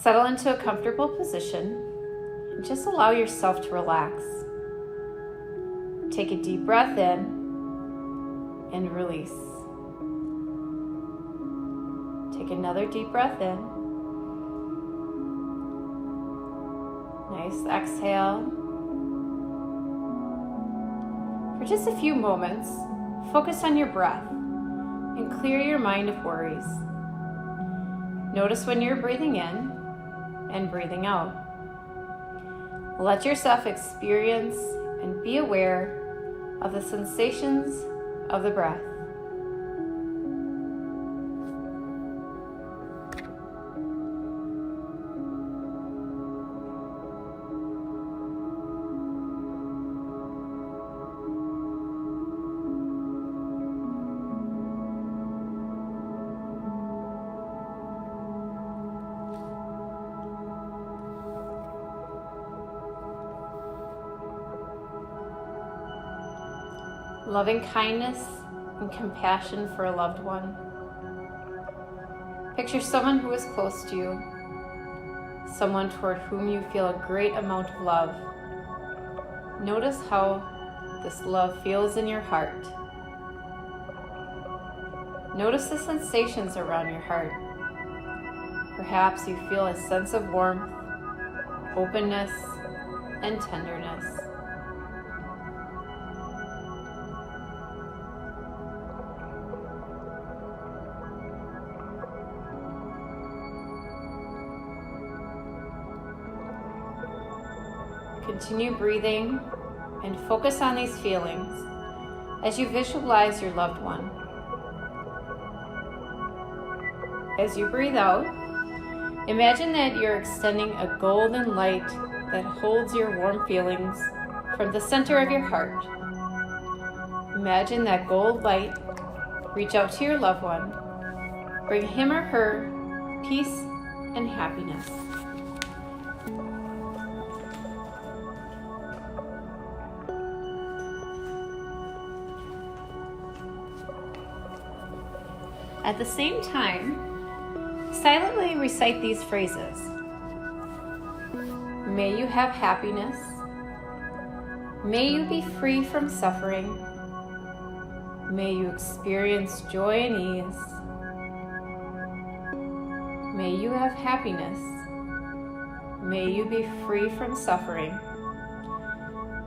Settle into a comfortable position and just allow yourself to relax. Take a deep breath in and release. Take another deep breath in. Nice exhale. For just a few moments, focus on your breath and clear your mind of worries. Notice when you're breathing in and breathing out. Let yourself experience and be aware of the sensations of the breath. Loving kindness and compassion for a loved one. Picture someone who is close to you, someone toward whom you feel a great amount of love. Notice how this love feels in your heart. Notice the sensations around your heart. Perhaps you feel a sense of warmth, openness, and tenderness. Continue breathing and focus on these feelings as you visualize your loved one. As you breathe out, imagine that you're extending a golden light that holds your warm feelings from the center of your heart. Imagine that gold light reach out to your loved one, bring him or her peace and happiness. At the same time, silently recite these phrases. May you have happiness. May you be free from suffering. May you experience joy and ease. May you have happiness. May you be free from suffering.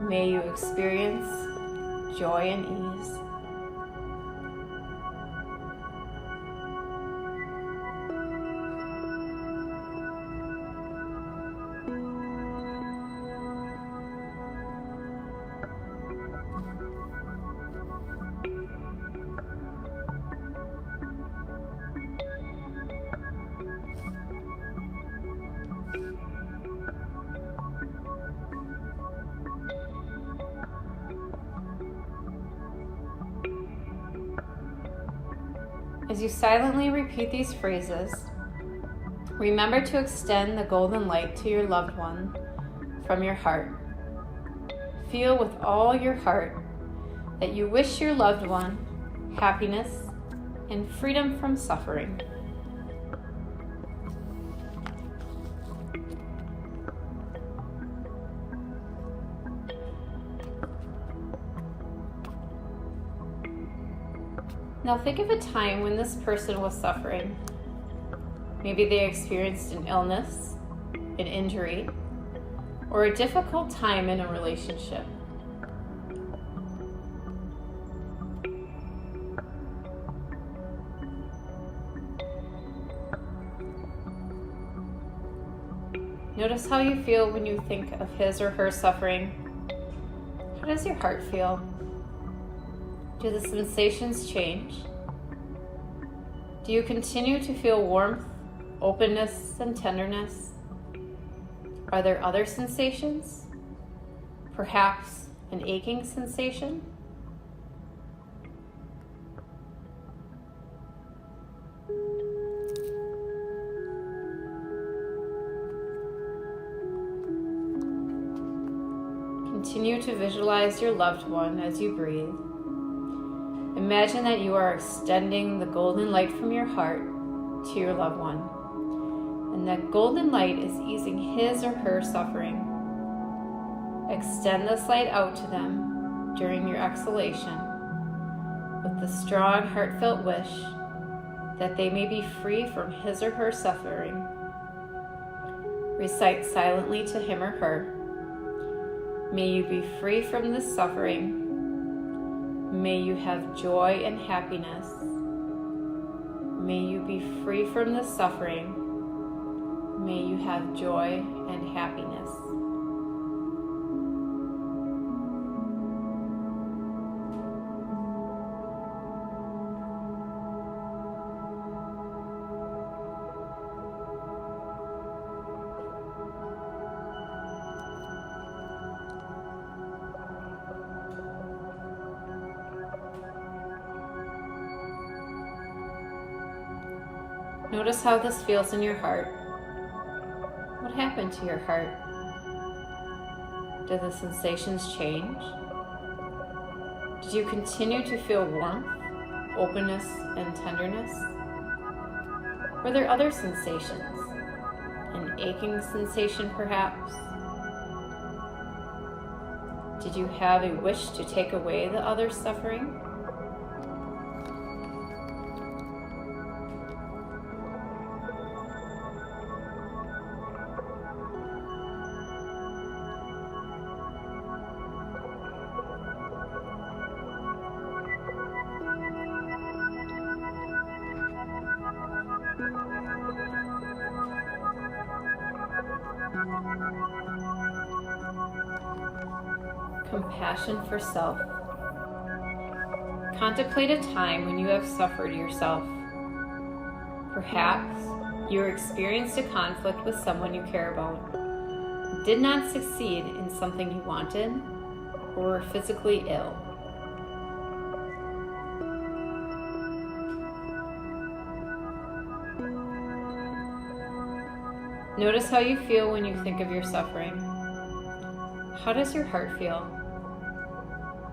May you experience joy and ease. As you silently repeat these phrases, remember to extend the golden light to your loved one from your heart. Feel with all your heart that you wish your loved one happiness and freedom from suffering. Now think of a time when this person was suffering. Maybe they experienced an illness, an injury, or a difficult time in a relationship. Notice how you feel when you think of his or her suffering. How does your heart feel? Do the sensations change? Do you continue to feel warmth, openness, and tenderness? Are there other sensations? Perhaps an aching sensation? Continue to visualize your loved one as you breathe. Imagine that you are extending the golden light from your heart to your loved one. and that golden light is easing his or her suffering. Extend this light out to them during your exhalation with the strong, heartfelt wish that they may be free from his or her suffering. Recite silently to him or her, "May you be free from this suffering. May you have joy and happiness. May you be free from this suffering. May you have joy and happiness." Notice how this feels in your heart. What happened to your heart? Did the sensations change? Did you continue to feel warmth, openness, and tenderness? Were there other sensations? An aching sensation, perhaps? Did you have a wish to take away the other's suffering? Compassion for self. Contemplate a time when you have suffered yourself. Perhaps you experienced a conflict with someone you care about, did not succeed in something you wanted, or were physically ill. Notice how you feel when you think of your suffering. How does your heart feel?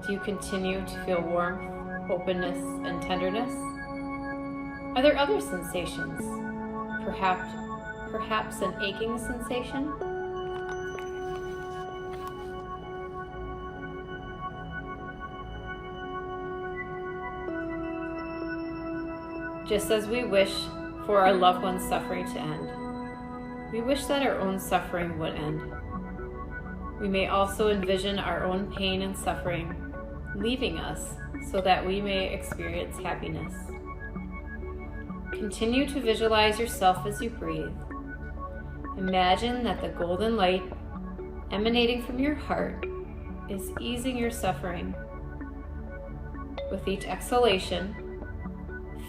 Do you continue to feel warmth, openness, and tenderness? Are there other sensations? Perhaps an aching sensation? Just as we wish for our loved one's suffering to end, we wish that our own suffering would end. We may also envision our own pain and suffering leaving us so that we may experience happiness. Continue to visualize yourself as you breathe. Imagine that the golden light emanating from your heart is easing your suffering. With each exhalation,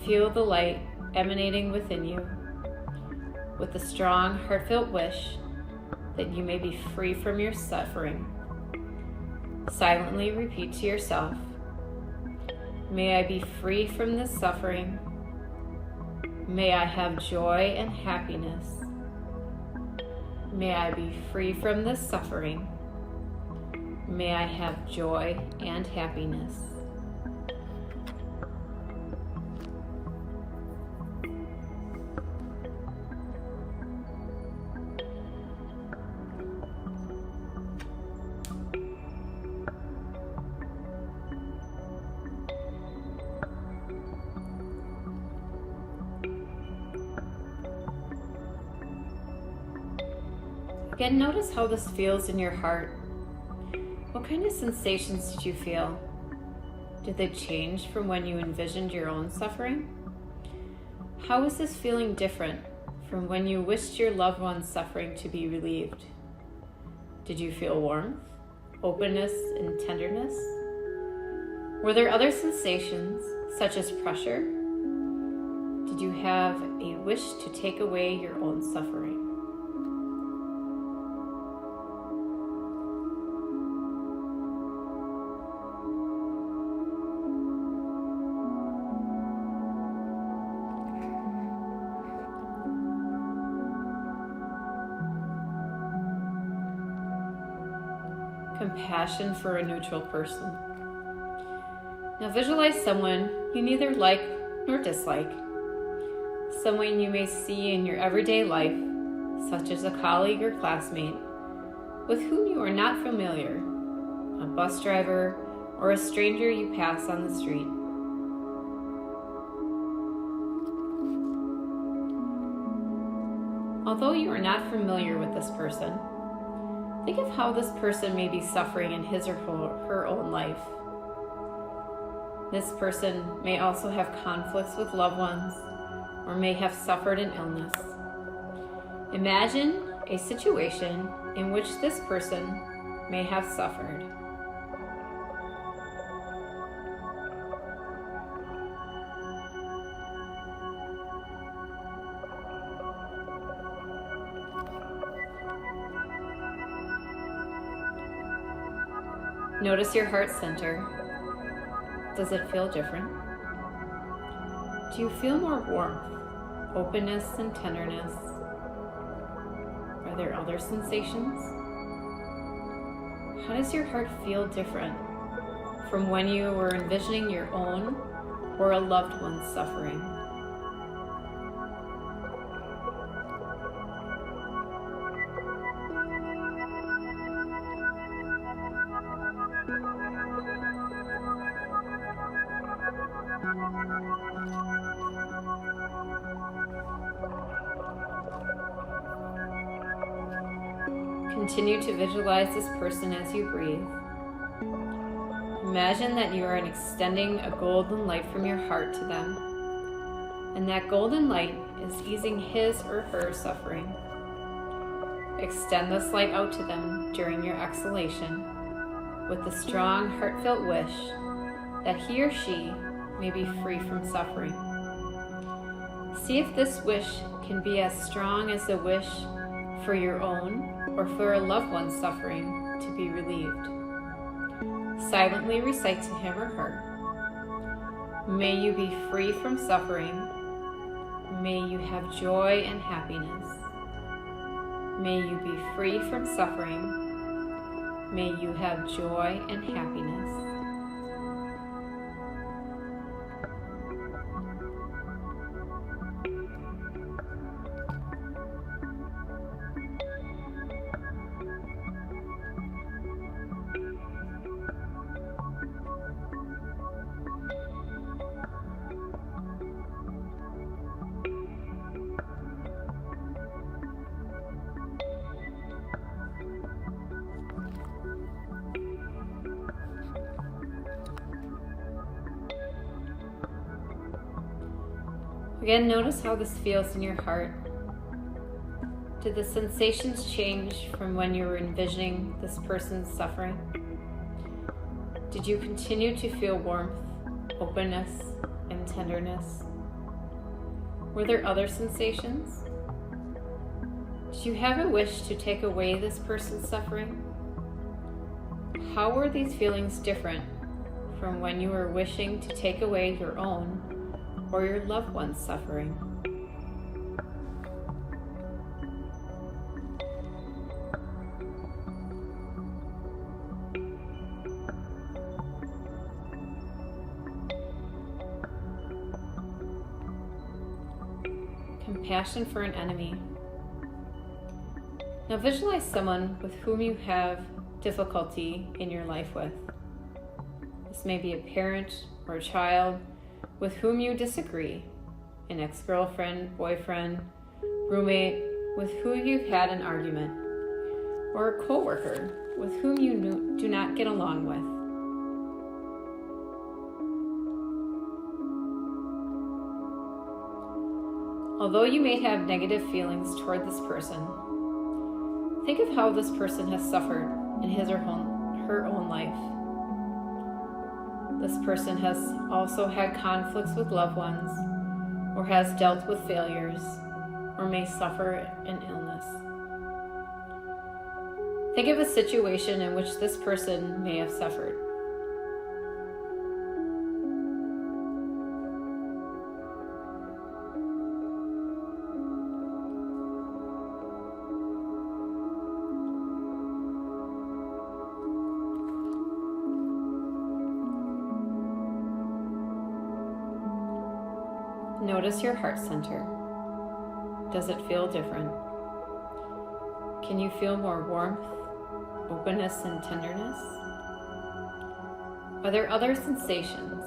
feel the light emanating within you with the strong, heartfelt wish that you may be free from your suffering. Silently repeat to yourself, "May I be free from this suffering. May I have joy and happiness. May I be free from this suffering. May I have joy and happiness." Again, notice how this feels in your heart. What kind of sensations did you feel? Did they change from when you envisioned your own suffering? How is this feeling different from when you wished your loved one's suffering to be relieved? Did you feel warmth, openness, and tenderness? Were there other sensations, such as pressure? Did you have a wish to take away your own suffering? Compassion for a neutral person. Now visualize someone you neither like nor dislike, someone you may see in your everyday life such as a colleague or classmate with whom you are not familiar, a bus driver, or a stranger you pass on the street. Although you are not familiar with this person, think of how this person may be suffering in his or her own life. This person may also have conflicts with loved ones or may have suffered an illness. Imagine a situation in which this person may have suffered. Notice your heart center. Does it feel different? Do you feel more warmth, openness, and tenderness? Are there other sensations? How does your heart feel different from when you were envisioning your own or a loved one's suffering? Continue to visualize this person as you breathe. Imagine that you are extending a golden light from your heart to them, and that golden light is easing his or her suffering. Extend this light out to them during your exhalation with the strong, heartfelt wish that he or she may be free from suffering. See if this wish can be as strong as the wish for your own or for a loved one's suffering to be relieved. Silently recite to him or her, "May you be free from suffering. May you have joy and happiness. May you be free from suffering. May you have joy and happiness." Again, notice how this feels in your heart. Did the sensations change from when you were envisioning this person's suffering? Did you continue to feel warmth, openness, and tenderness? Were there other sensations? Did you have a wish to take away this person's suffering? How were these feelings different from when you were wishing to take away your own or your loved one's suffering? Compassion for an enemy. Now visualize someone with whom you have difficulty in your life with. This may be a parent or a child with whom you disagree, an ex-girlfriend, boyfriend, roommate with who you've had an argument, or a coworker with whom you do not get along with. Although you may have negative feelings toward this person, think of how this person has suffered in his or her own life. This person has also had conflicts with loved ones, or has dealt with failures, or may suffer an illness. Think of a situation in which this person may have suffered. Notice your heart center. Does it feel different? Can you feel more warmth, openness, and tenderness? Are there other sensations?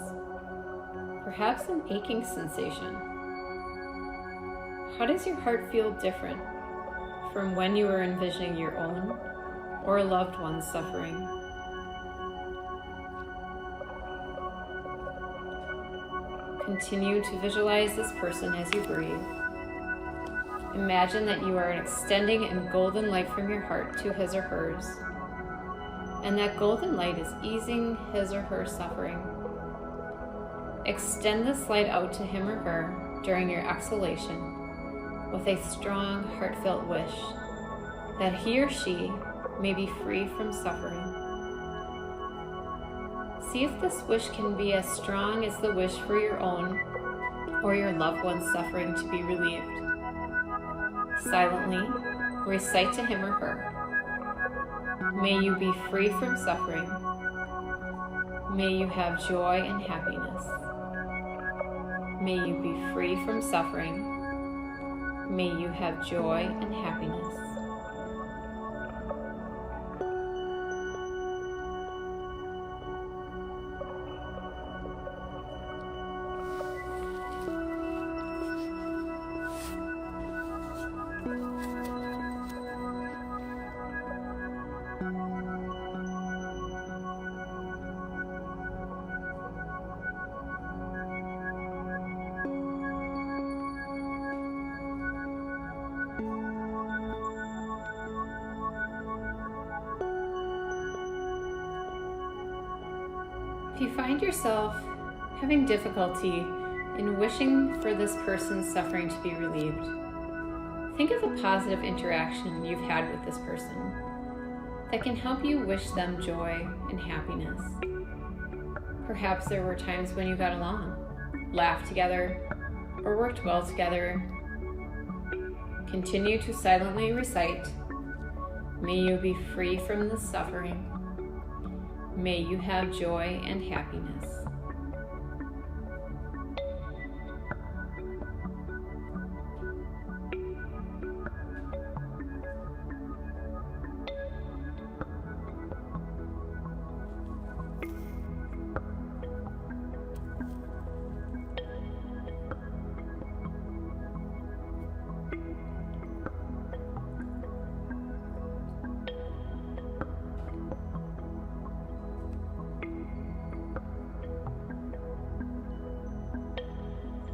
Perhaps an aching sensation. How does your heart feel different from when you were envisioning your own or a loved one's suffering? Continue to visualize this person as you breathe. Imagine that you are extending a golden light from your heart to his or hers, and that golden light is easing his or her suffering. Extend this light out to him or her during your exhalation with a strong, heartfelt wish that he or she may be free from suffering. See if this wish can be as strong as the wish for your own or your loved one's suffering to be relieved. Silently recite to him or her, "May you be free from suffering. May you have joy and happiness. May you be free from suffering. May you have joy and happiness." If you find yourself having difficulty in wishing for this person's suffering to be relieved, think of a positive interaction you've had with this person that can help you wish them joy and happiness. Perhaps there were times when you got along, laughed together, or worked well together. Continue to silently recite, "May you be free from the suffering. May you have joy and happiness."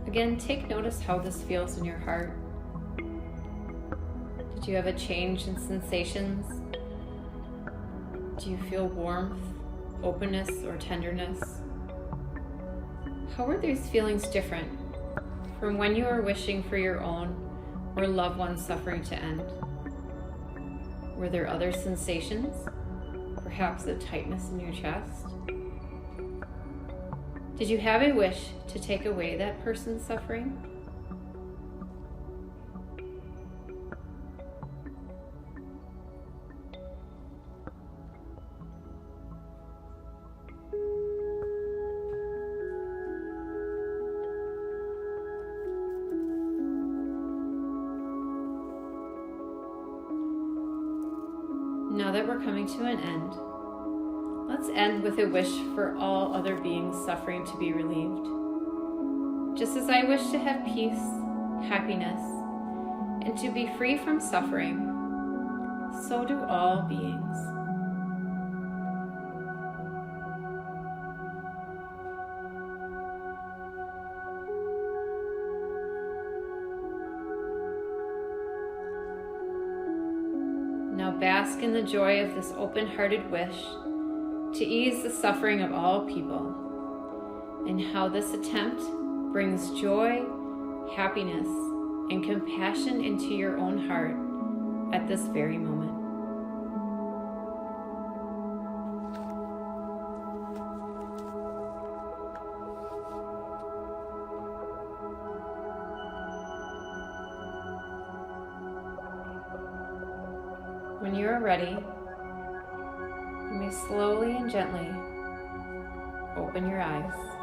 Again, take notice how this feels in your heart. Did you have a change in sensations? Do you feel warmth, openness, or tenderness? How were these feelings different from when you were wishing for your own or loved one's suffering to end? Were there other sensations? Perhaps a tightness in your chest? Did you have a wish to take away that person's suffering? Now that we're coming to an end, let's end with a wish for all other beings suffering to be relieved. Just as I wish to have peace, happiness, and to be free from suffering, so do all beings. Now bask in the joy of this open-hearted wish to ease the suffering of all people, and how this attempt brings joy, happiness, and compassion into your own heart at this very moment. When you are ready, you may slowly and gently open your eyes.